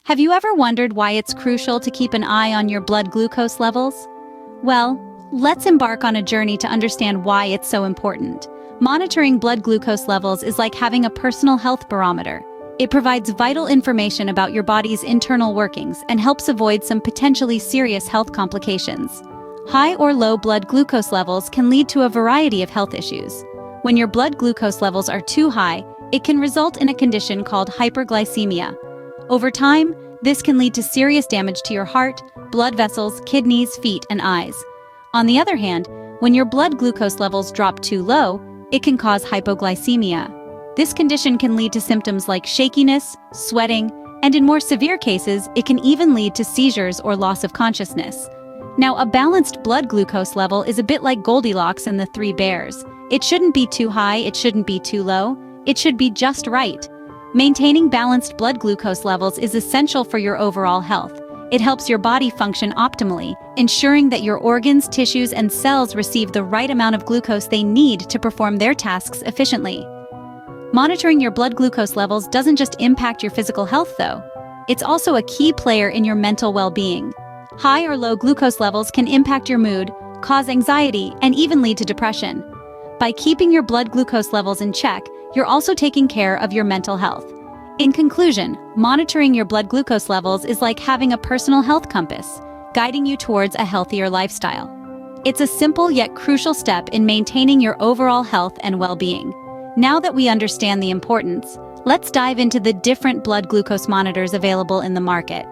Have you ever wondered why it's crucial to keep an eye on your blood glucose levels? Well, let's embark on a journey to understand why it's so important. Monitoring blood glucose levels is like having a personal health barometer. It provides vital information about your body's internal workings and helps avoid some potentially serious health complications. High or low blood glucose levels can lead to a variety of health issues. When your blood glucose levels are too high, it can result in a condition called hyperglycemia. Over time, this can lead to serious damage to your heart, blood vessels, kidneys, feet, and eyes. On the other hand, when your blood glucose levels drop too low, it can cause hypoglycemia. This condition can lead to symptoms like shakiness, sweating, and in more severe cases, it can even lead to seizures or loss of consciousness. Now, a balanced blood glucose level is a bit like Goldilocks and the Three Bears. It shouldn't be too high, it shouldn't be too low, it should be just right. Maintaining balanced blood glucose levels is essential for your overall health. It helps your body function optimally, ensuring that your organs, tissues, and cells receive the right amount of glucose they need to perform their tasks efficiently. Monitoring your blood glucose levels doesn't just impact your physical health, though. It's also a key player in your mental well-being. High or low glucose levels can impact your mood, cause anxiety, and even lead to depression. By keeping your blood glucose levels in check, you're also taking care of your mental health. In conclusion, monitoring your blood glucose levels is like having a personal health compass, guiding you towards a healthier lifestyle. It's a simple yet crucial step in maintaining your overall health and well-being. Now that we understand the importance, let's dive into the different blood glucose monitors available in the market.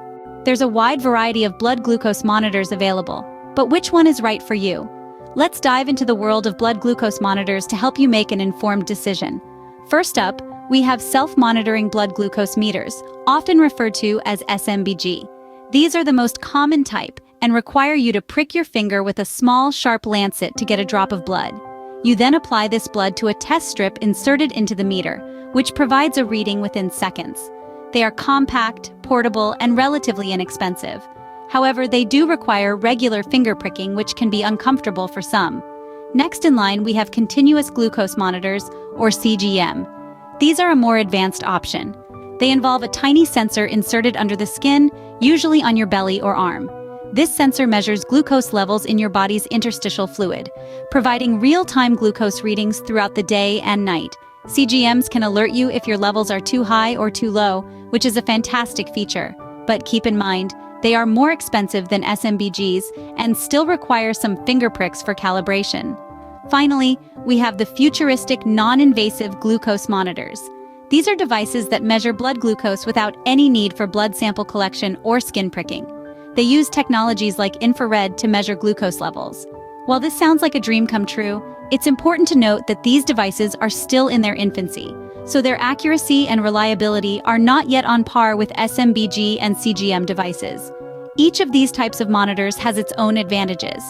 There's a wide variety of blood glucose monitors available, but which one is right for you? Let's dive into the world of blood glucose monitors to help you make an informed decision. First up, we have self-monitoring blood glucose meters, often referred to as SMBG. These are the most common type and require you to prick your finger with a small, sharp lancet to get a drop of blood. You then apply this blood to a test strip inserted into the meter, which provides a reading within seconds. They are compact, portable, and relatively inexpensive. However, they do require regular finger pricking, which can be uncomfortable for some. Next in line, we have continuous glucose monitors, or CGM. These are a more advanced option. They involve a tiny sensor inserted under the skin, usually on your belly or arm. This sensor measures glucose levels in your body's interstitial fluid, providing real-time glucose readings throughout the day and night. CGMs can alert you if your levels are too high or too low, which is a fantastic feature. But keep in mind, they are more expensive than SMBGs and still require some finger pricks for calibration. Finally, we have the futuristic non-invasive glucose monitors. These are devices that measure blood glucose without any need for blood sample collection or skin pricking. They use technologies like infrared to measure glucose levels. While this sounds like a dream come true, it's important to note that these devices are still in their infancy, so their accuracy and reliability are not yet on par with SMBG and CGM devices. Each of these types of monitors has its own advantages.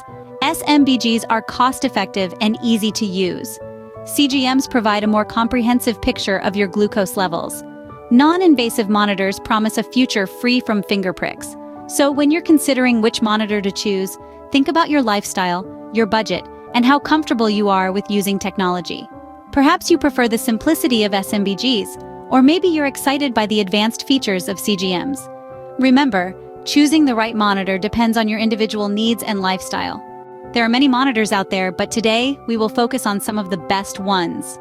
SMBGs are cost-effective and easy to use. CGMs provide a more comprehensive picture of your glucose levels. Non-invasive monitors promise a future free from finger pricks. So when you're considering which monitor to choose, think about your lifestyle, your budget, and how comfortable you are with using technology. Perhaps you prefer the simplicity of SMBGs, or maybe you're excited by the advanced features of CGMs. Remember, choosing the right monitor depends on your individual needs and lifestyle. There are many monitors out there, but today we will focus on some of the best ones.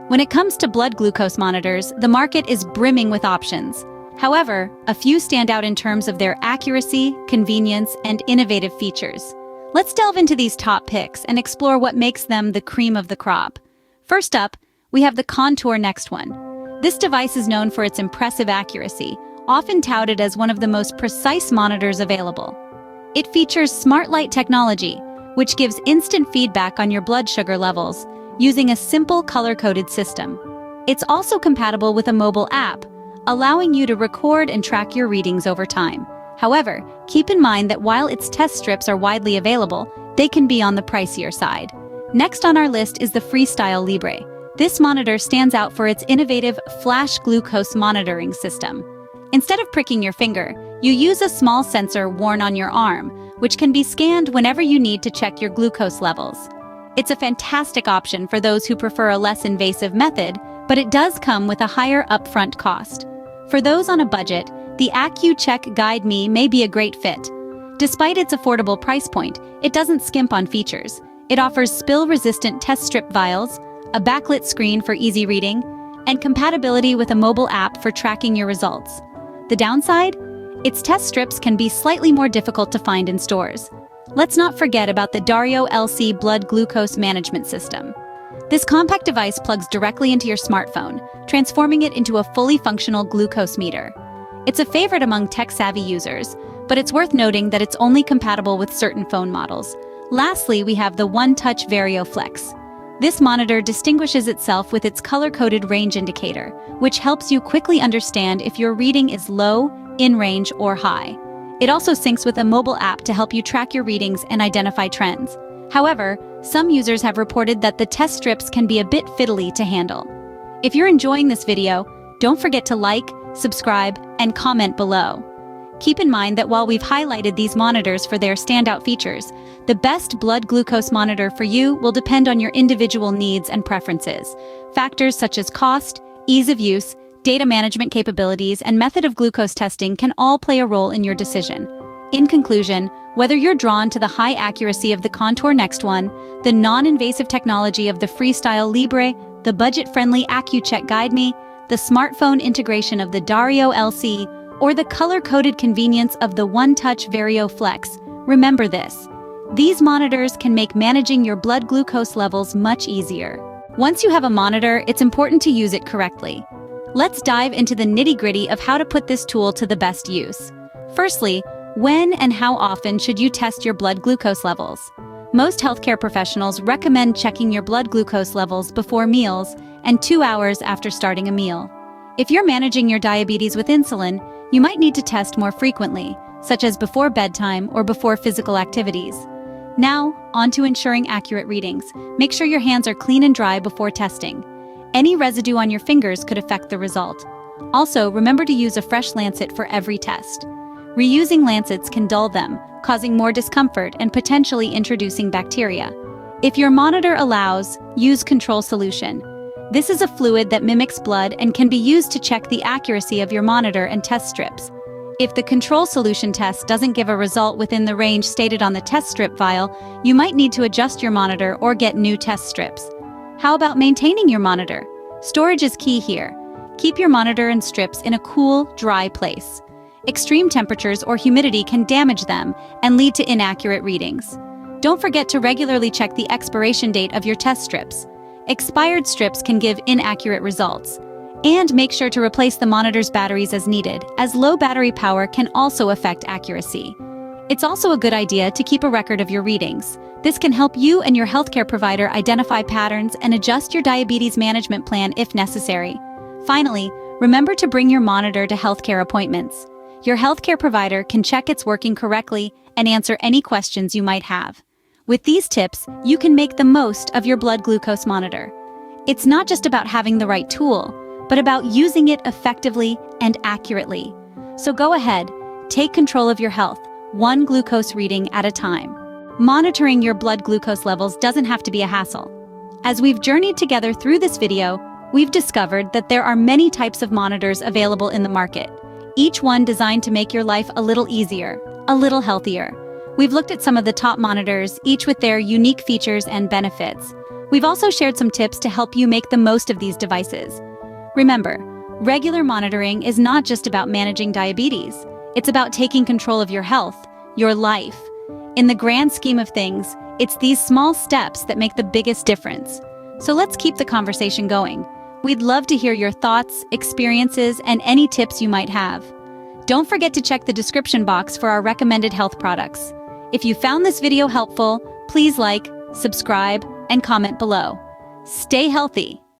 When it comes to blood glucose monitors, the market is brimming with options. However, a few stand out in terms of their accuracy, convenience, and innovative features. Let's delve into these top picks and explore what makes them the cream of the crop. First up, we have the Contour Next One. This device is known for its impressive accuracy, often touted as one of the most precise monitors available. It features smart light technology, which gives instant feedback on your blood sugar levels using a simple color-coded system. It's also compatible with a mobile app, allowing you to record and track your readings over time. However, keep in mind that while its test strips are widely available, they can be on the pricier side. Next on our list is the Freestyle Libre. This monitor stands out for its innovative flash glucose monitoring system. Instead of pricking your finger, you use a small sensor worn on your arm, which can be scanned whenever you need to check your glucose levels. It's a fantastic option for those who prefer a less invasive method, but it does come with a higher upfront cost. For those on a budget, the AccuCheck Guide Me may be a great fit. Despite its affordable price point, it doesn't skimp on features. It offers spill-resistant test strip vials, a backlit screen for easy reading, and compatibility with a mobile app for tracking your results. The downside? Its test strips can be slightly more difficult to find in stores. Let's not forget about the Dario LC blood glucose management system. This compact device plugs directly into your smartphone, transforming it into a fully functional glucose meter. It's a favorite among tech-savvy users, but it's worth noting that it's only compatible with certain phone models. Lastly, we have the One-Touch Vario Flex. This monitor distinguishes itself with its color-coded range indicator, which helps you quickly understand if your reading is low, in range, or high. It also syncs with a mobile app to help you track your readings and identify trends. However, some users have reported that the test strips can be a bit fiddly to handle. If you're enjoying this video, don't forget to like, subscribe, and comment below. Keep in mind that while we've highlighted these monitors for their standout features, the best blood glucose monitor for you will depend on your individual needs and preferences. Factors such as cost, ease of use, data management capabilities, and method of glucose testing can all play a role in your decision. In conclusion, whether you're drawn to the high accuracy of the Contour Next One, the non-invasive technology of the Freestyle Libre, the budget-friendly AccuCheck Guide Me, the smartphone integration of the Dario LC, or the color-coded convenience of the One-Touch Vario Flex, remember this: these monitors can make managing your blood glucose levels much easier. Once you have a monitor, it's important to use it correctly. Let's dive into the nitty-gritty of how to put this tool to the best use. Firstly, when and how often should you test your blood glucose levels? Most healthcare professionals recommend checking your blood glucose levels before meals and 2 hours after starting a meal. If you're managing your diabetes with insulin, you might need to test more frequently, such as before bedtime or before physical activities. Now, on to ensuring accurate readings. Make sure your hands are clean and dry before testing. Any residue on your fingers could affect the result. Also, remember to use a fresh lancet for every test. Reusing lancets can dull them, causing more discomfort and potentially introducing bacteria. If your monitor allows, use Control Solution. This is a fluid that mimics blood and can be used to check the accuracy of your monitor and test strips. If the Control Solution test doesn't give a result within the range stated on the test strip vial, you might need to adjust your monitor or get new test strips. How about maintaining your monitor? Storage is key here. Keep your monitor and strips in a cool, dry place. Extreme temperatures or humidity can damage them and lead to inaccurate readings. Don't forget to regularly check the expiration date of your test strips. Expired strips can give inaccurate results. And make sure to replace the monitor's batteries as needed, as low battery power can also affect accuracy. It's also a good idea to keep a record of your readings. This can help you and your healthcare provider identify patterns and adjust your diabetes management plan if necessary. Finally, remember to bring your monitor to healthcare appointments. Your healthcare provider can check it's working correctly and answer any questions you might have. With these tips, you can make the most of your blood glucose monitor. It's not just about having the right tool, but about using it effectively and accurately. So go ahead, take control of your health, one glucose reading at a time. Monitoring your blood glucose levels doesn't have to be a hassle. As we've journeyed together through this video, we've discovered that there are many types of monitors available in the market, each one designed to make your life a little easier, a little healthier. We've looked at some of the top monitors, each with their unique features and benefits. We've also shared some tips to help you make the most of these devices. Remember, regular monitoring is not just about managing diabetes. It's about taking control of your health, your life. In the grand scheme of things, it's these small steps that make the biggest difference. So let's keep the conversation going. We'd love to hear your thoughts, experiences, and any tips you might have. Don't forget to check the description box for our recommended health products. If you found this video helpful, please like, subscribe, and comment below. Stay healthy.